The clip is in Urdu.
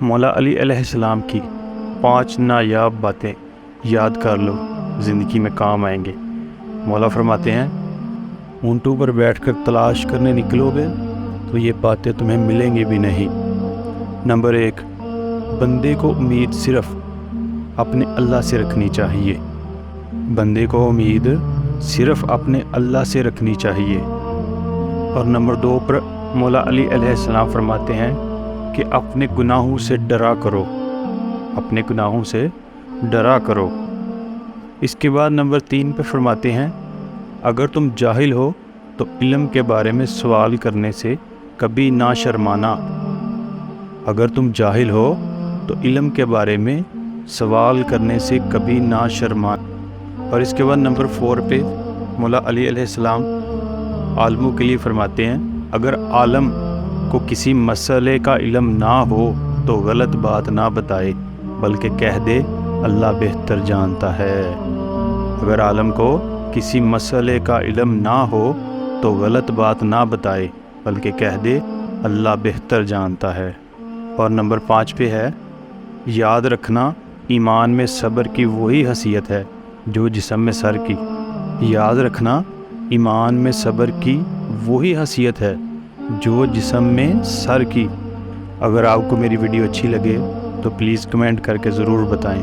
مولا علی علیہ السلام کی 5 نایاب باتیں یاد کر لو، زندگی میں کام آئیں گے۔ مولا فرماتے ہیں اونٹوں پر بیٹھ کر تلاش کرنے نکلو گے تو یہ باتیں تمہیں ملیں گی بھی نہیں۔ نمبر 1، بندے کو امید صرف اپنے اللہ سے رکھنی چاہیے۔ بندے کو امید صرف اپنے اللہ سے رکھنی چاہیے۔ اور نمبر 2 پر مولا علی علیہ السلام فرماتے ہیں کہ اپنے گناہوں سے ڈرا کرو، اپنے گناہوں سے ڈرا کرو۔ اس کے بعد نمبر 3 پہ فرماتے ہیں اگر تم جاہل ہو تو علم کے بارے میں سوال کرنے سے کبھی نہ شرمانا۔ اگر تم جاہل ہو تو علم کے بارے میں سوال کرنے سے کبھی نہ شرمانا۔ اور اس کے بعد نمبر 4 پہ مولا علی علیہ السلام عالموں کے لیے فرماتے ہیں اگر عالم کو کسی مسئلے کا علم نہ ہو تو غلط بات نہ بتائے بلکہ کہہ دے اللہ بہتر جانتا ہے۔ اگر عالم کو کسی مسئلے کا علم نہ ہو تو غلط بات نہ بتائے بلکہ کہہ دے اللہ بہتر جانتا ہے۔ اور نمبر 5 پہ ہے یاد رکھنا ایمان میں صبر کی وہی حیثیت ہے جو جسم میں سر کی۔ یاد رکھنا ایمان میں صبر کی وہی حیثیت ہے جو جسم میں سر کی۔ اگر آپ کو میری ویڈیو اچھی لگے تو پلیز کمنٹ کر کے ضرور بتائیں۔